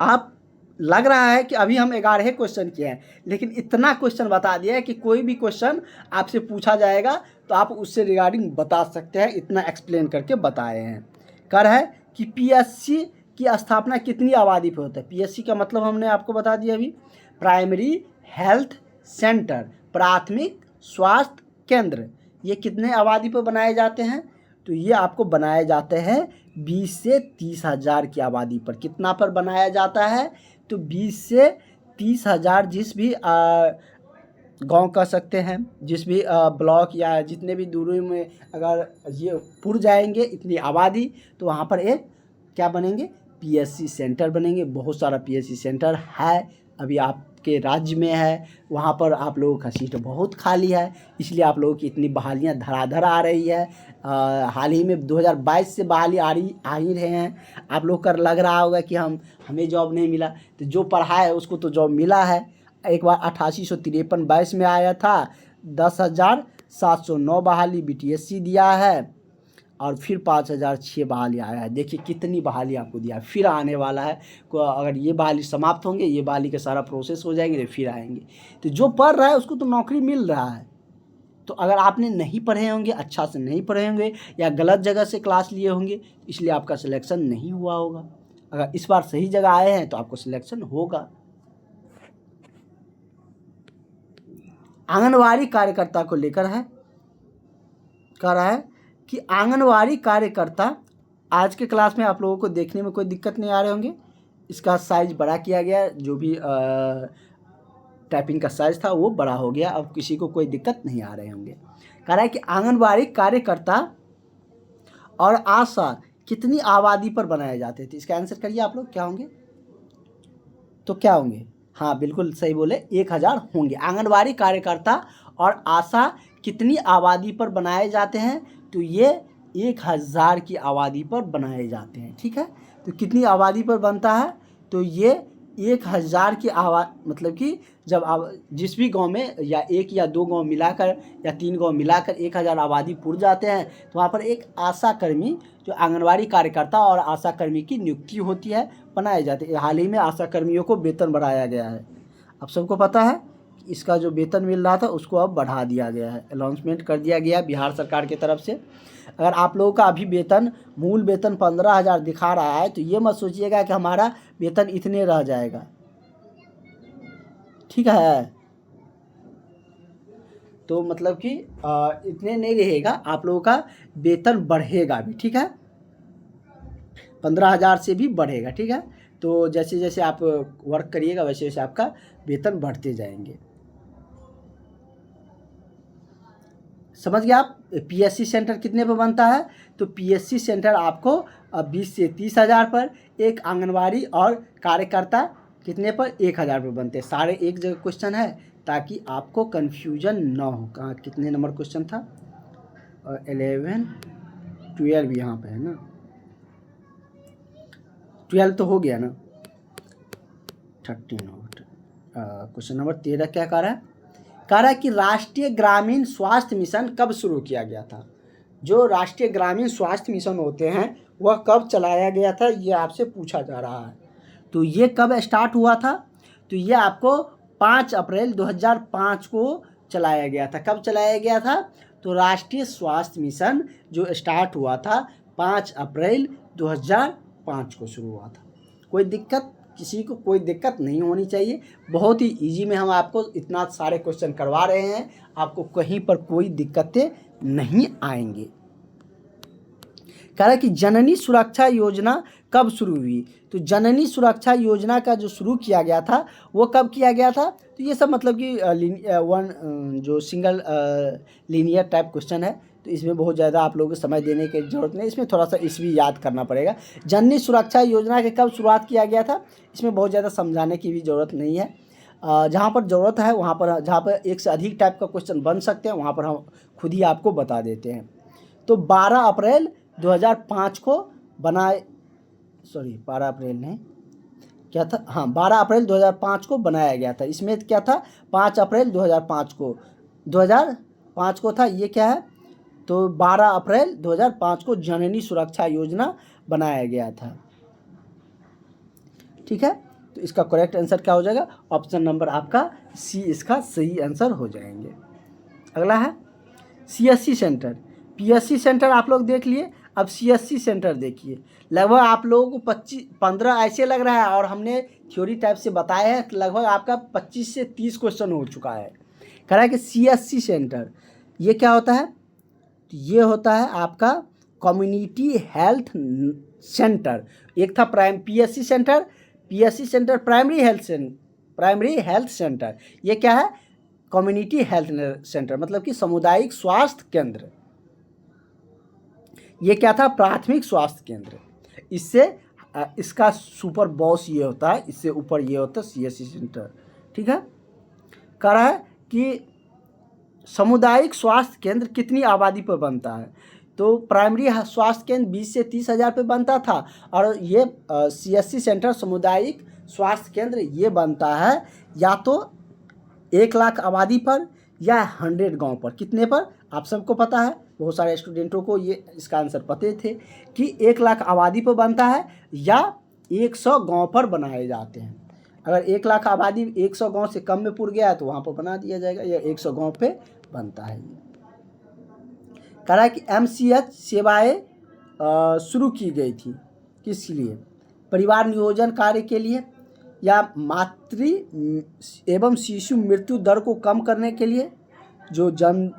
A: आप लग रहा है कि अभी हम 11 क्वेश्चन किए हैं, लेकिन इतना क्वेश्चन बता दिया है कि कोई भी क्वेश्चन आपसे पूछा जाएगा तो आप उससे रिगार्डिंग बता सकते हैं, इतना एक्सप्लेन करके बताए हैं। कह रहा है कि PSC की स्थापना कितनी आबादी पर होता है? PSC का मतलब हमने आपको बता दिया अभी, प्राइमरी हेल्थ सेंटर, प्राथमिक स्वास्थ्य केंद्र। ये कितने आबादी पर बनाए जाते हैं? तो ये आपको बनाए जाते हैं 20 से 30 हज़ार की आबादी पर। कितना पर बनाया जाता है? तो 20 से 30 हज़ार, जिस भी गांव कह सकते हैं, जिस भी ब्लॉक या जितने भी दूरी में अगर ये पुर जाएंगे इतनी आबादी, तो वहाँ पर एक क्या बनेंगे, PSC सेंटर बनेंगे। बहुत सारा PSC सेंटर है, अभी आपके राज्य में है, वहाँ पर आप लोगों का सीट बहुत खाली है, इसलिए आप लोगों की इतनी बहालियाँ धड़ाधड़ आ रही है। हाल ही में 2022 से बहाली आ ही रहे हैं। आप लोग का लग रहा होगा कि हमें जॉब नहीं मिला, तो जो पढ़ा है उसको तो जॉब मिला है। एक बार 8853-22 में आया था, 10,709 बहाली BTSC दिया है, और फिर 5,006 बहाली आया है। देखिए कितनी बहाली आपको दिया, फिर आने वाला है। अगर ये बहाली समाप्त होंगे, ये बहाली के सारा प्रोसेस हो जाएंगे, तो फिर आएंगे। तो जो पढ़ रहा है उसको तो नौकरी मिल रहा है। तो अगर आपने नहीं पढ़े होंगे, अच्छा से नहीं पढ़े होंगे, या गलत जगह से क्लास लिए होंगे, इसलिए आपका सिलेक्शन नहीं हुआ होगा। अगर इस बार सही जगह आए हैं तो आपको सिलेक्शन होगा। आंगनवाड़ी कार्यकर्ता को लेकर है, कह रहा है कि आंगनवाड़ी कार्यकर्ता, आज के क्लास में आप लोगों को देखने में कोई दिक्कत नहीं आ रहे होंगे। इसका साइज बड़ा किया गया, जो भी टाइपिंग का साइज था वो बड़ा हो गया, अब किसी को कोई दिक्कत नहीं आ रहे होंगे। कह रहा है कि आंगनवाड़ी कार्यकर्ता और आशा कितनी आबादी पर बनाए जाते थे? इसका आंसर करिए आप लोग, क्या होंगे? तो क्या होंगे? हाँ बिल्कुल सही बोले, 1,000 होंगे। आंगनवाड़ी कार्यकर्ता और आशा कितनी आबादी पर बनाए जाते हैं? तो ये 1,000 की आबादी पर बनाए जाते हैं, ठीक है। तो कितनी आबादी पर बनता है? तो ये 1,000 की मतलब कि जब जिस भी गांव में या 1 या 2 गांव मिलाकर या 3 गांव मिलाकर 1,000 आबादी पुर जाते हैं, तो वहाँ पर एक आशा कर्मी, जो आंगनवाड़ी कार्यकर्ता और आशा कर्मी की नियुक्ति होती है, बनाए जाते हैं। हाल ही में आशा कर्मियों को वेतन बढ़ाया गया है, अब सबको पता है कि इसका जो वेतन मिल रहा था उसको अब बढ़ा दिया गया है, अनाउंसमेंट कर दिया गया है बिहार सरकार की तरफ से। अगर आप लोगों का अभी वेतन, मूल वेतन 15,000 दिखा रहा है, तो ये मत सोचिएगा कि हमारा वेतन इतने रह जाएगा, ठीक है। तो मतलब कि इतने नहीं रहेगा, आप लोगों का वेतन बढ़ेगा भी, ठीक है, 15,000 से भी बढ़ेगा, ठीक है। तो जैसे जैसे आप वर्क करिएगा वैसे वैसे आपका वेतन बढ़ते जाएंगे, समझ गए आप। PSC सेंटर कितने पर बनता है? तो PSC सेंटर आपको 20 से 30 हज़ार पर, एक आंगनवाड़ी और कार्यकर्ता कितने पर? 1,000 पर बनते हैं। सारे एक जगह क्वेश्चन है ताकि आपको कन्फ्यूजन ना हो। कहाँ कितने नंबर क्वेश्चन था? 11 12 यहाँ पे है ना, 12 तो हो गया ना, 13 हो। क्वेश्चन नंबर 13 क्या कह रहा है? कह रहा है कि राष्ट्रीय ग्रामीण स्वास्थ्य मिशन कब शुरू किया गया था? जो राष्ट्रीय ग्रामीण स्वास्थ्य मिशन होते हैं वह कब चलाया गया था, ये आपसे पूछा जा रहा है। तो ये कब स्टार्ट हुआ था? तो ये आपको 5 अप्रैल 2005 को चलाया गया था। कब चलाया गया था? तो राष्ट्रीय स्वास्थ्य मिशन जो स्टार्ट हुआ था 5 अप्रैल 2005 को शुरू हुआ था। कोई दिक्कत, किसी को कोई दिक्कत नहीं होनी चाहिए। बहुत ही इजी में हम आपको इतना सारे क्वेश्चन करवा रहे हैं, आपको कहीं पर कोई दिक्कतें नहीं आएंगे। कह रहा है कि जननी सुरक्षा योजना कब शुरू हुई? तो जननी सुरक्षा योजना का जो शुरू किया गया था वो कब किया गया था? तो ये सब मतलब कि जो सिंगल लीनियर टाइप क्वेश्चन है, तो इसमें बहुत ज़्यादा आप लोगों को समय देने की ज़रूरत नहीं, इसमें थोड़ा सा इसभी याद करना पड़ेगा। जननी सुरक्षा योजना के कब शुरुआत किया गया था, इसमें बहुत ज़्यादा समझाने की भी ज़रूरत नहीं है। जहाँ पर ज़रूरत है वहाँ पर, जहाँ पर एक से अधिक टाइप का क्वेश्चन बन सकते हैं वहाँ पर हम खुद ही आपको बता देते हैं। तो 12 अप्रैल 2005 को बनाए, 12 अप्रैल नहीं क्या था, हाँ 12 अप्रैल 2005 को बनाया गया था। इसमें क्या था, 5 अप्रैल 2005 को था, ये क्या है, तो 12 अप्रैल 2005 को जननी सुरक्षा योजना बनाया गया था। ठीक है, तो इसका करेक्ट आंसर क्या हो जाएगा? ऑप्शन नंबर आपका सी इसका सही आंसर हो जाएंगे। अगला है CSC सेंटर। PSC सेंटर आप लोग देख लिए, अब CSC सेंटर देखिए। लगभग आप लोगों को 15 ऐसे लग रहा है, और हमने थ्योरी टाइप से बताया है लगभग आपका 25 से 30 क्वेश्चन हो चुका है। कह रहा है कि CSC सेंटर ये क्या होता है? तो ये होता है आपका कम्युनिटी हेल्थ सेंटर। एक था PSC centre primary health centre, ये क्या है? कम्युनिटी हेल्थ सेंटर, मतलब कि सामुदायिक स्वास्थ्य केंद्र। ये क्या था? प्राथमिक स्वास्थ्य केंद्र। इससे इसका सुपर बॉस ये होता है, इससे ऊपर ये होता है CSC सेंटर। ठीक है, कह रहा है कि सामुदायिक स्वास्थ्य केंद्र कितनी आबादी पर बनता है? तो प्राइमरी स्वास्थ्य केंद्र 20 से 30 हज़ार पे बनता था, और ये CSC सेंटर सामुदायिक स्वास्थ्य केंद्र ये बनता है या तो 1 लाख आबादी पर या 100 गांव पर। कितने पर? आप सबको पता है, बहुत सारे स्टूडेंटों को ये इसका आंसर पते थे कि 1 लाख आबादी पर बनता है या 100 गांव पर बनाए जाते हैं। अगर 1 लाख आबादी 100 गांव से कम में पुर गया है तो वहाँ पर बना दिया जाएगा, या 100 गांव पे बनता है। कह रहा है कि MCH सेवाएं शुरू की गई थी किस लिए? परिवार नियोजन कार्य के लिए, या मातृ एवं शिशु मृत्यु दर को कम करने के लिए, जो जन्म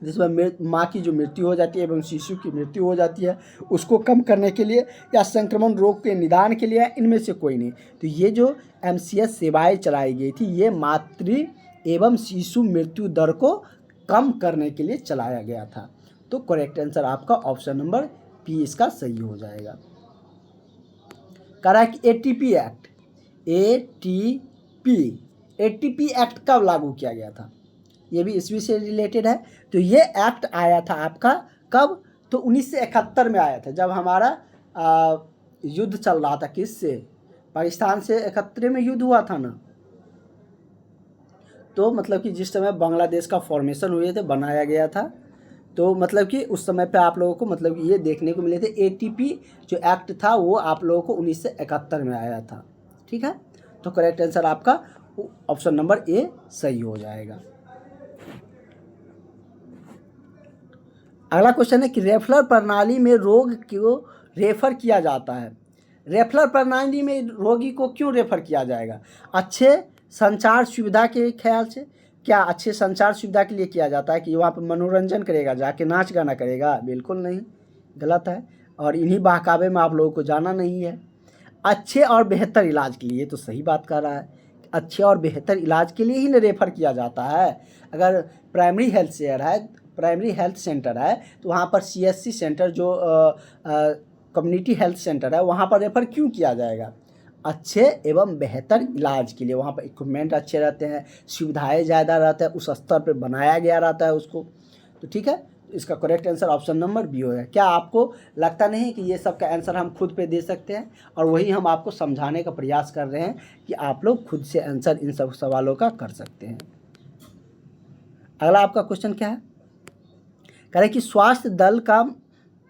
A: जिसमें माँ की जो मृत्यु हो जाती है एवं शिशु की मृत्यु हो जाती है उसको कम करने के लिए, या संक्रमण रोग के निदान के लिए, इनमें से कोई नहीं। तो ये जो MCH सेवाएं चलाई गई थी ये मातृ एवं शिशु मृत्यु दर को कम करने के लिए चलाया गया था। तो करेक्ट आंसर आपका ऑप्शन नंबर P इसका सही हो जाएगा। कह रहा है कि ATP एक्ट कब लागू किया गया था? ये भी इसी से रिलेटेड है। तो ये एक्ट आया था आपका कब? तो 1971 में आया था, जब हमारा युद्ध चल रहा था किससे? पाकिस्तान से 71 में युद्ध हुआ था ना। तो मतलब कि जिस समय बांग्लादेश का फॉर्मेशन हुए थे, बनाया गया था, तो मतलब कि उस समय पे आप लोगों को मतलब ये देखने को मिले थे। ATP जो एक्ट था वो आप लोगों को 1971 में आया था। ठीक है, तो करेक्ट आंसर आपका ऑप्शन नंबर A सही हो जाएगा। अगला क्वेश्चन है कि रेफरल प्रणाली में रोग को रेफर किया जाता है। रेफरल प्रणाली में रोगी को क्यों रेफर किया जाएगा? अच्छे संचार सुविधा के ख्याल से। क्या अच्छे संचार सुविधा के लिए किया जाता है कि वहाँ पर मनोरंजन करेगा, जाके नाच गाना करेगा? बिल्कुल नहीं, गलत है, और इन्हीं बहकावे में आप लोगों को जाना नहीं है। अच्छे और बेहतर इलाज के लिए, तो सही बात कर रहा है, अच्छे और बेहतर इलाज के लिए ही न रेफ़र किया जाता है। अगर प्राइमरी हेल्थ सेंटर है तो वहाँ पर CSC सेंटर जो कम्युनिटी हेल्थ सेंटर है वहाँ पर रेफ़र क्यों किया जाएगा? अच्छे एवं बेहतर इलाज के लिए। वहाँ पर इक्विपमेंट अच्छे रहते हैं, सुविधाएं ज़्यादा रहता है, उस स्तर पर बनाया गया रहता है उसको। तो ठीक है, इसका correct answer option number B होगा। क्या आपको लगता नहीं कि ये सब का आंसर हम खुद पे दे सकते हैं, और वही हम आपको समझाने का प्रयास कर रहे हैं कि आप लोग खुद से आंसर इन सब सवालों का कर सकते हैं। अगला आपका क्वेश्चन क्या है, कह रहे कि स्वास्थ्य दल का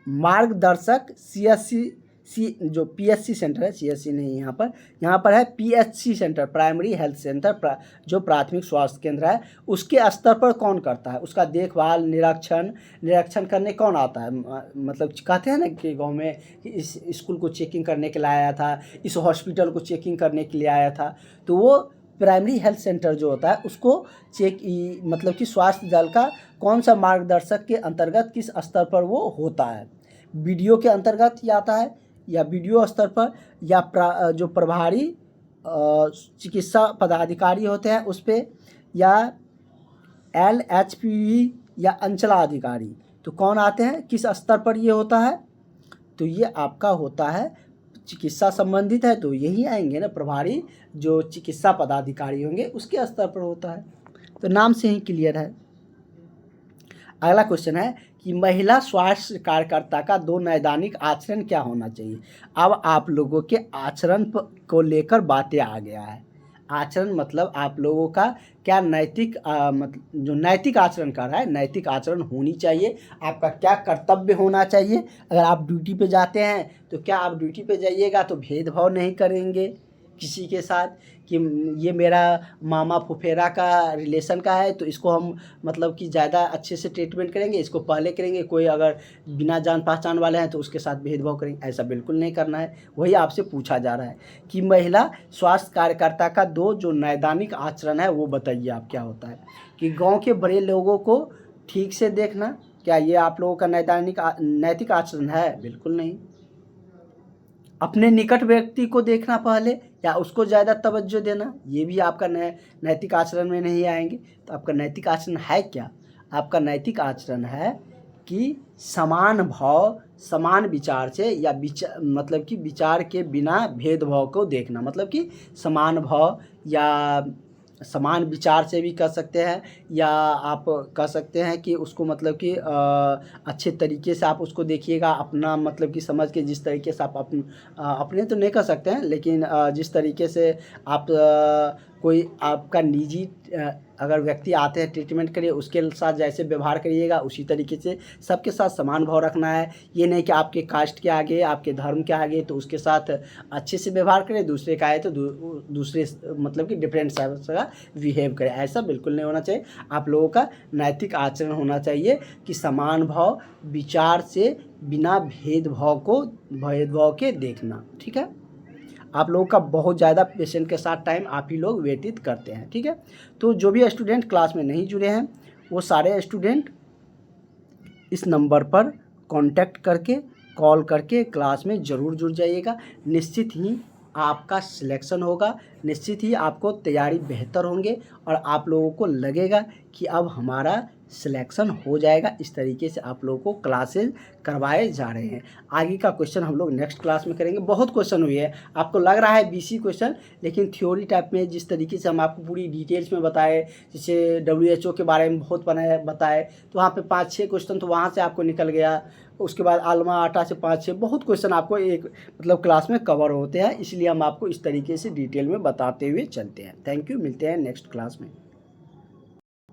A: मार्गदर्शक जो पीएचसी सेंटर है, सीएससी नहीं यहाँ पर है PHC centre, primary health centre, जो प्राथमिक स्वास्थ्य केंद्र है, उसके स्तर पर कौन करता है, उसका देखभाल निरीक्षण करने कौन आता है। मतलब कहते हैं ना कि गांव में कि इस स्कूल को चेकिंग करने के लिए आया था, इस हॉस्पिटल को चेकिंग करने के लिए आया था, तो वो प्राइमरी हेल्थ सेंटर जो होता है उसको मतलब कि स्वास्थ्य दल का कौन सा मार्गदर्शक के अंतर्गत किस स्तर पर वो होता है, बीडीओ के अंतर्गत ही आता है, या बीडीओ स्तर पर, या जो प्रभारी चिकित्सा पदाधिकारी होते हैं उस पर, या LHPV या अंचलाधिकारी, तो कौन आते हैं, किस स्तर पर ये होता है, तो ये आपका होता है चिकित्सा संबंधित है तो यही आएंगे ना, प्रभारी जो चिकित्सा पदाधिकारी होंगे उसके स्तर पर होता है, तो नाम से ही क्लियर है। अगला क्वेश्चन है कि महिला स्वास्थ्य कार्यकर्ता का 2 नैदानिक आचरण क्या होना चाहिए। अब आप लोगों के आचरण को लेकर बातें आ गया है। आचरण मतलब आप लोगों का क्या नैतिक मतलब जो नैतिक आचरण कर रहा है, नैतिक आचरण होनी चाहिए, आपका क्या कर्तव्य होना चाहिए। अगर आप ड्यूटी पे जाते हैं तो क्या आप ड्यूटी पे जाइएगा तो भेदभाव नहीं करेंगे किसी के साथ कि ये मेरा मामा फुफेरा का रिलेशन का है तो इसको हम मतलब कि ज़्यादा अच्छे से ट्रीटमेंट करेंगे, इसको पहले करेंगे, कोई अगर बिना जान पहचान वाले हैं तो उसके साथ भेदभाव करेंगे, ऐसा बिल्कुल नहीं करना है। वही आपसे पूछा जा रहा है कि महिला स्वास्थ्य कार्यकर्ता का 2 जो नैदानिक आचरण है वो बताइए आप क्या होता है। कि गाँव के बड़े लोगों को ठीक से देखना, क्या ये आप लोगों का नैतिक आचरण है? बिल्कुल नहीं। अपने निकट व्यक्ति को देखना पहले या उसको ज़्यादा तवज्जो देना, ये भी आपका नैतिक आचरण में नहीं आएंगे। तो आपका नैतिक आचरण है क्या? आपका नैतिक आचरण है कि समान भाव समान विचार से या मतलब कि विचार के बिना भेदभाव को देखना, मतलब कि समान भाव या समान विचार से भी कर सकते हैं, या आप कह सकते हैं कि उसको मतलब कि अच्छे तरीके से आप उसको देखिएगा, अपना मतलब कि समझ के जिस तरीके से आप अपने तो नहीं कर सकते हैं, लेकिन जिस तरीके से आप कोई आपका निजी अगर व्यक्ति आते हैं ट्रीटमेंट करिए उसके साथ जैसे व्यवहार करिएगा उसी तरीके से सबके साथ समान भाव रखना है। ये नहीं कि आपके कास्ट के आगे आपके धर्म के आगे तो उसके साथ अच्छे से व्यवहार करें, दूसरे का है तो दूसरे मतलब कि डिफरेंट का बिहेव करें, ऐसा बिल्कुल नहीं होना चाहिए। आप लोगों का नैतिक आचरण होना चाहिए कि समान भाव विचार से बिना भेदभाव के देखना। ठीक है, आप लोगों का बहुत ज़्यादा पेशेंट के साथ टाइम आप ही लोग व्यतीत करते हैं। ठीक है, तो जो भी स्टूडेंट क्लास में नहीं जुड़े हैं वो सारे स्टूडेंट इस नंबर पर कांटेक्ट करके कॉल करके क्लास में ज़रूर जुड़ जाइएगा। निश्चित ही आपका सिलेक्शन होगा, निश्चित ही आपको तैयारी बेहतर होंगे और आप लोगों को लगेगा कि अब हमारा सिलेक्शन हो जाएगा। इस तरीके से आप लोगों को क्लासेज करवाए जा रहे हैं। आगे का क्वेश्चन हम लोग नेक्स्ट क्लास में करेंगे। बहुत क्वेश्चन हुए हैं, आपको लग रहा है BC क्वेश्चन, लेकिन थ्योरी टाइप में जिस तरीके से हम आपको पूरी डिटेल्स में बताए, जैसे WHO के बारे में बहुत बताए, तो वहाँ पे 5-6 क्वेश्चन तो वहाँ से आपको निकल गया। उसके बाद आलमा आटा से 5-6 बहुत क्वेश्चन आपको एक मतलब क्लास में कवर होते हैं, इसलिए हम आपको इस तरीके से डिटेल में बताते हुए चलते हैं। थैंक यू, मिलते हैं नेक्स्ट क्लास में।